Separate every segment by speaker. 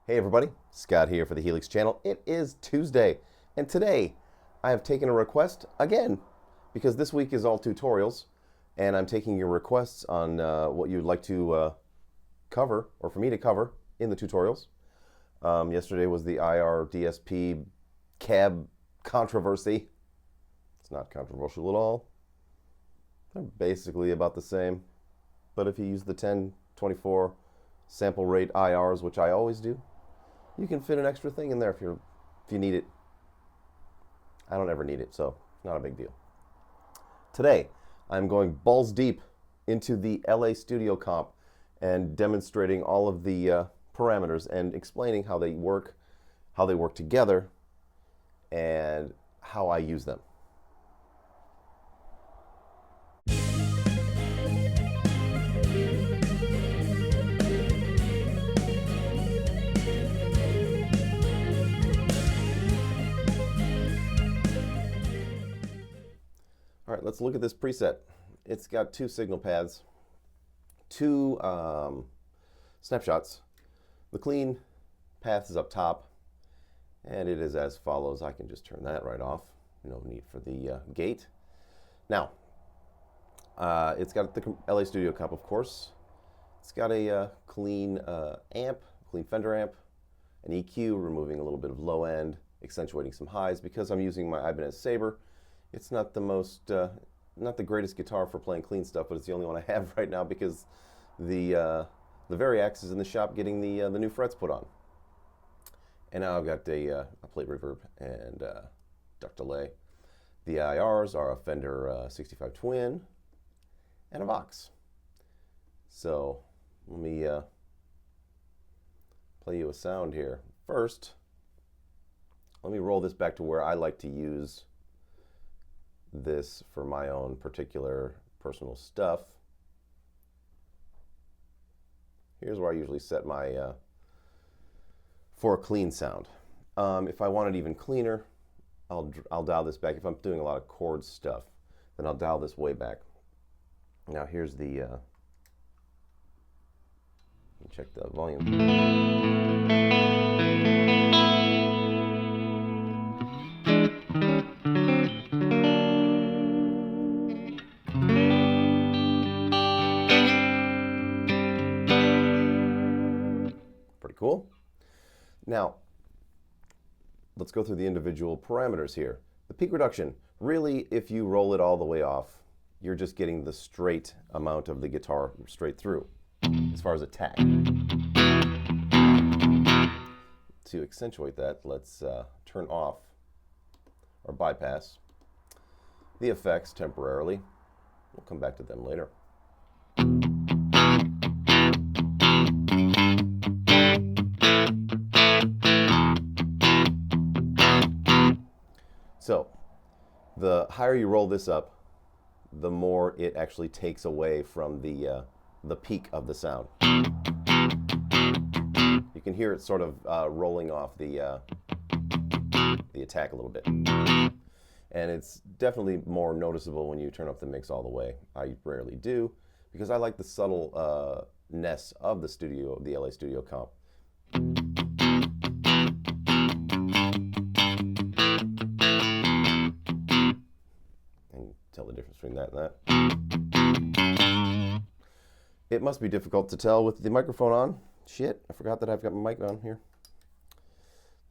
Speaker 1: Hey everybody, Scott here for the Helix channel. It is Tuesday, and today I have taken a request again, because this week is all tutorials, and I'm taking your requests on what you'd like to cover, or for me to cover, in the tutorials. Yesterday was the IR DSP cab controversy. It's not controversial at all. They're basically about the same, but if you use the 1024 sample rate IRs, which I always do, you can fit an extra thing in there if you need it. I don't ever need it, so not a big deal. Today, I'm going balls deep into the LA Studio comp and demonstrating all of the parameters and explaining how they work together, and how I use them. All right, let's look at this preset. It's got two signal paths, two snapshots. The clean path is up top, and it is as follows. I can just turn that right off. No need for the gate. Now, it's got the LA Studio comp, of course. It's got a clean amp, clean Fender amp, an EQ, removing a little bit of low end, accentuating some highs. Because I'm using my Ibanez Sabre, it's not the most, not the greatest guitar for playing clean stuff, but it's the only one I have right now because the Variax is in the shop getting the new frets put on. And now I've got a plate reverb and duct delay. The IRs are a Fender 65 Twin and a Vox. So let me play you a sound here. First, let me roll this back to where I like to use this for my own particular personal stuff. Here's where I usually set my for a clean sound. If I want it even cleaner, I'll dial this back. If I'm doing a lot of chord stuff, then I'll dial this way back. Now here's the check the volume. Cool. Now, let's go through the individual parameters here. The peak reduction, really, if you roll it all the way off, you're just getting the straight amount of the guitar straight through, as far as attack. To accentuate that, let's turn off or bypass the effects temporarily. We'll come back to them later. So, the higher you roll this up, the more it actually takes away from the peak of the sound. You can hear it sort of rolling off the attack a little bit. And it's definitely more noticeable when you turn up the mix all the way. I rarely do, because I like the subtleness of the LA Studio comp. Tell the difference between that and that. It must be difficult to tell with the microphone on. Shit, I forgot that I've got my mic on here.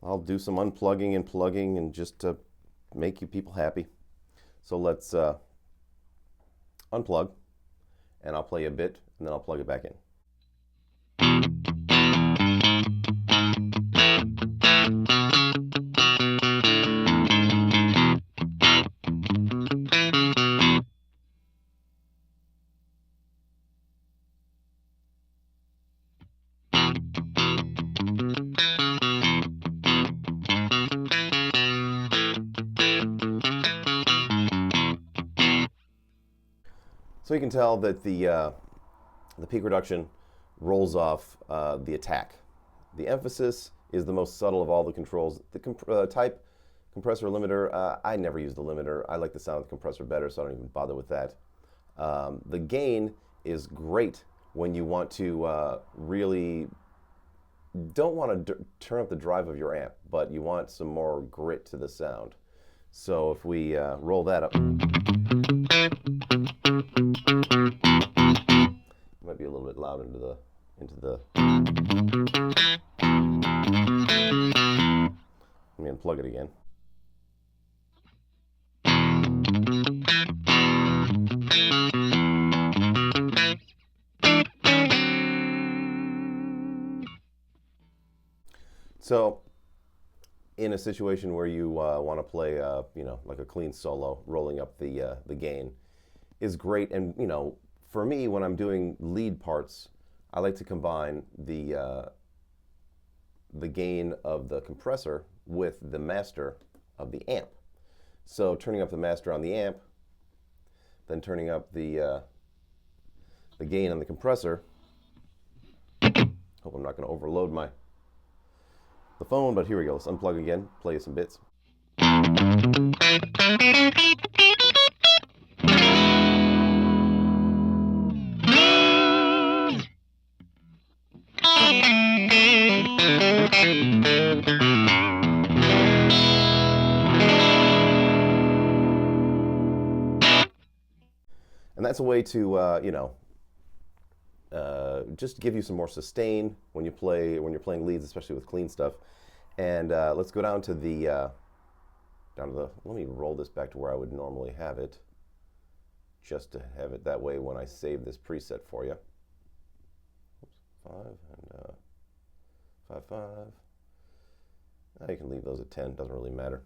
Speaker 1: I'll do some unplugging and plugging and just to make you people happy. So let's unplug, and I'll play a bit, and then I'll plug it back in. So you can tell that the peak reduction rolls off the attack. The emphasis is the most subtle of all the controls. The type compressor limiter, I never use the limiter. I like the sound of the compressor better, so I don't even bother with that. The gain is great when you want to really don't want to turn up the drive of your amp, but you want some more grit to the sound. So if we roll that up, it might be a little bit loud into the Let me unplug it again. So in a situation where you want to play, you know, like a clean solo, rolling up the gain is great. And you know, for me, when I'm doing lead parts, I like to combine the gain of the compressor with the master of the amp. So turning up the master on the amp, then turning up the gain on the compressor. Hope I'm not going to overload the phone, but here we go. Let's unplug again, play you some bits. And that's a way to, you know, just give you some more sustain when you're playing leads, especially with clean stuff. And let's go down to let me roll this back to where I would normally have it, just to have it that way when I save this preset for you. Oops, 5 and 5, 5. Now you can leave those at 10, doesn't really matter.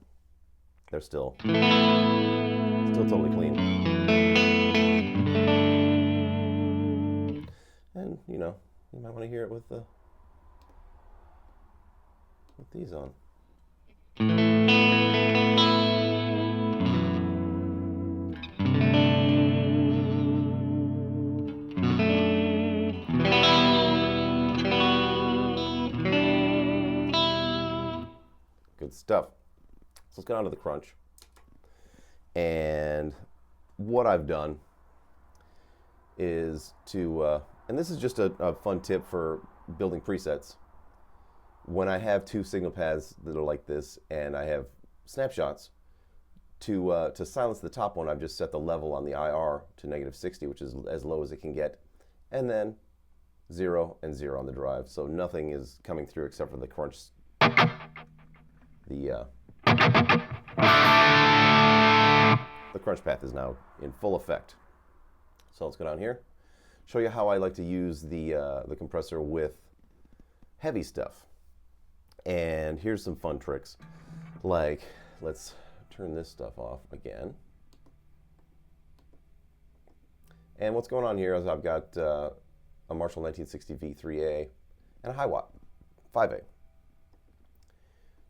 Speaker 1: They're still totally clean. And you know, you might want to hear it with these on. Good stuff. So let's get on to the crunch. And what I've done is to, and this is just a fun tip for building presets. When I have two signal pads that are like this and I have snapshots, to silence the top one, I've just set the level on the IR to -60, which is as low as it can get, and then 0 and 0 on the drive. So nothing is coming through except for the crunch. The crunch path is now in full effect. So let's go down here, show you how I like to use the compressor with heavy stuff. And here's some fun tricks. Like, let's turn this stuff off again. And what's going on here is I've got a Marshall 1960 V3A and a high watt 5A.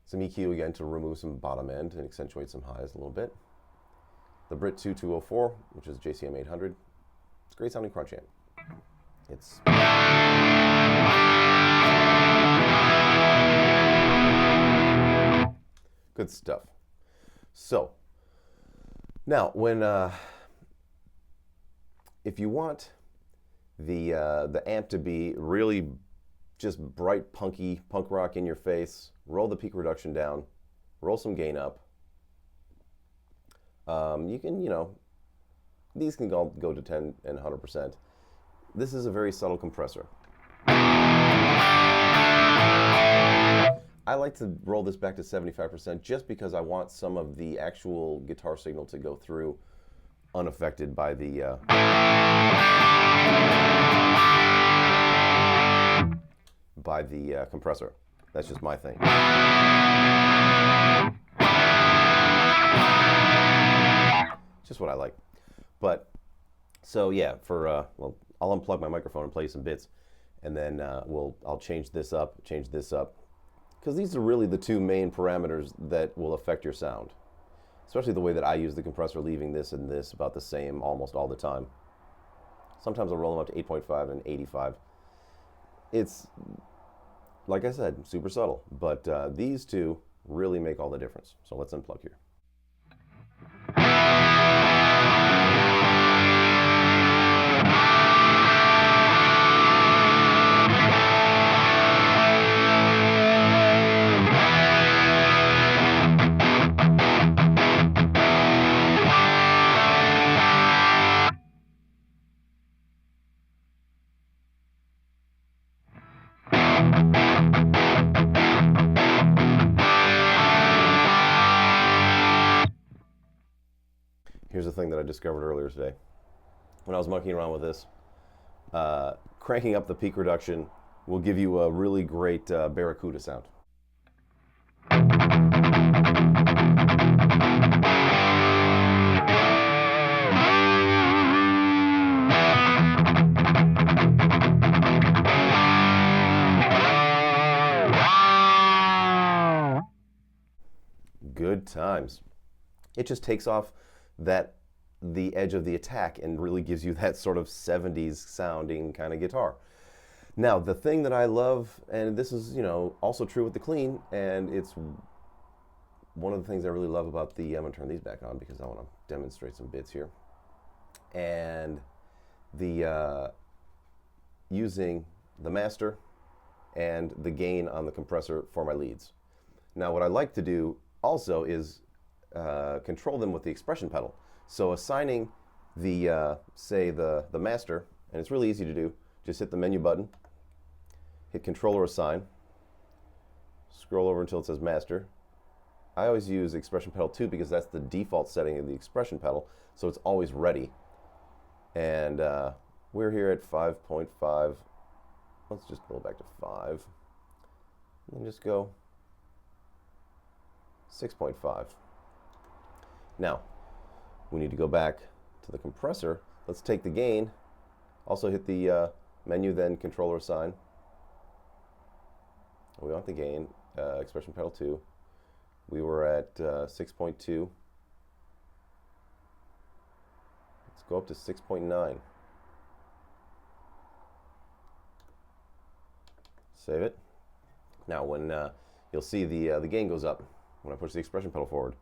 Speaker 1: Some EQ again to remove some bottom end and accentuate some highs a little bit. The Brit 2204, which is JCM 800. It's a great sounding crunch amp. It's good stuff. So now, when if you want the amp to be really just bright, punky, punk rock in your face, roll the peak reduction down, roll some gain up. You can, you know, these can go to 10 and 100%. This is a very subtle compressor. I like to roll this back to 75% just because I want some of the actual guitar signal to go through unaffected by the compressor. That's just my thing. Just what I like. But so yeah, for well, I'll unplug my microphone and play some bits, and then I'll change this up, because these are really the two main parameters that will affect your sound. Especially the way that I use the compressor, leaving this and this about the same almost all the time. Sometimes I'll roll them up to 8.5 and 85. It's, like I said, super subtle, but these two really make all the difference. So let's unplug here. a thing that I discovered earlier today. When I was monkeying around with this, cranking up the peak reduction will give you a really great Barracuda sound. Good times. It just takes off the edge of the attack and really gives you that sort of 70s sounding kind of guitar. Now, the thing that I love, and this is, also true with the clean, and it's one of the things I really love about the, I'm going to turn these back on because I want to demonstrate some bits here. And the using the master and the gain on the compressor for my leads. Now, what I like to do also is control them with the expression pedal. So assigning the, say, the master, and it's really easy to do, just hit the menu button, hit control or assign, scroll over until it says master. I always use expression pedal 2 because that's the default setting of the expression pedal, so it's always ready. And we're here at 5.5. Let's just go back to 5. And just go 6.5. Now, we need to go back to the compressor. Let's take the gain. Also hit the menu, then controller assign. We want the gain, expression pedal 2. We were at 6.2. Let's go up to 6.9. Save it. Now, when you'll see the gain goes up when I push the expression pedal forward.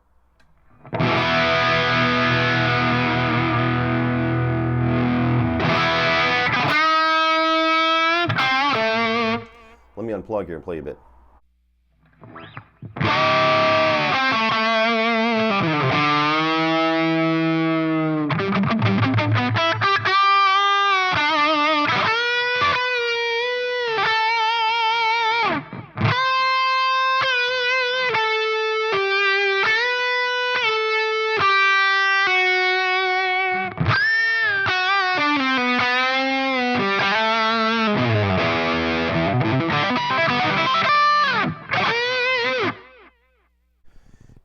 Speaker 1: Let me unplug here and play a bit.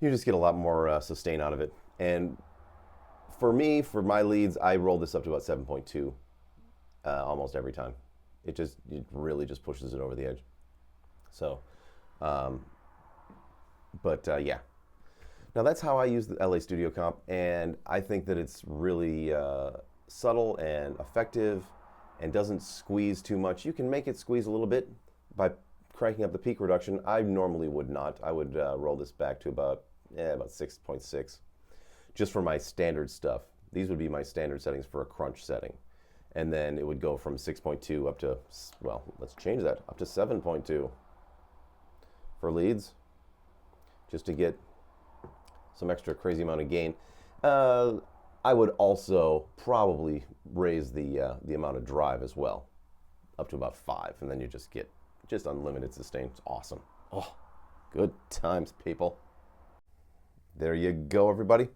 Speaker 1: You just get a lot more sustain out of it. And for me, for my leads, I roll this up to about 7.2 almost every time. It really just pushes it over the edge. So, yeah. Now that's how I use the LA Studio Comp, and I think that it's really subtle and effective and doesn't squeeze too much. You can make it squeeze a little bit by cranking up the peak reduction. I normally would not. I would roll this back to about 6.6, just for my standard stuff. These would be my standard settings for a crunch setting. And then it would go from 6.2 up to, well, let's change that, up to 7.2 for leads, just to get some extra crazy amount of gain. I would also probably raise the amount of drive as well, up to about 5, and then you just get unlimited sustain. It's awesome. Oh, good times, people. There you go, everybody.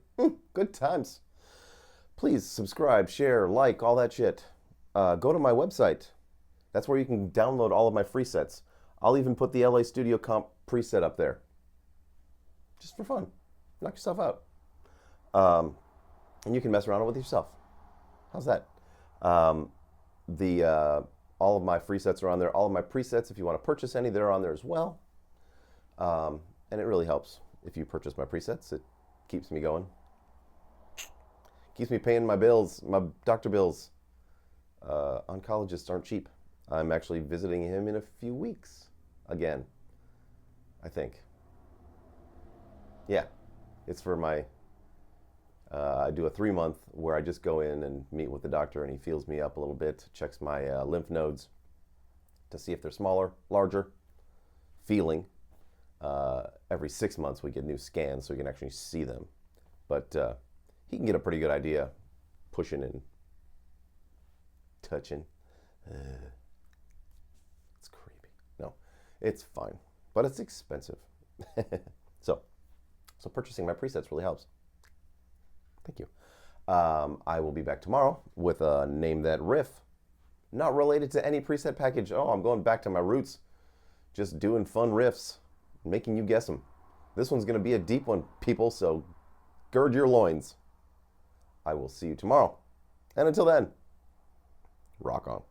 Speaker 1: Good times. Please subscribe, share, like, all that shit. Go to my website. That's where you can download all of my free sets. I'll even put the LA Studio Comp preset up there. Just for fun. Knock yourself out. And you can mess around with it yourself. How's that? All of my free sets are on there. All of my presets, if you want to purchase any, they're on there as well. And it really helps. If you purchase my presets, it keeps me going. Keeps me paying my bills, my doctor bills. Oncologists aren't cheap. I'm actually visiting him in a few weeks again, I think. Yeah, it's for my, I do a 3-month where I just go in and meet with the doctor, and he feels me up a little bit, checks my lymph nodes to see if they're smaller, larger, feeling. Every 6 months we get new scans so we can actually see them. But he can get a pretty good idea pushing and touching. It's creepy. No, it's fine, but it's expensive. So purchasing my presets really helps. Thank you. I will be back tomorrow with a Name That Riff. Not related to any preset package. Oh, I'm going back to my roots. Just doing fun riffs, making you guess them. This one's going to be a deep one, people, so gird your loins. I will see you tomorrow. And until then, rock on.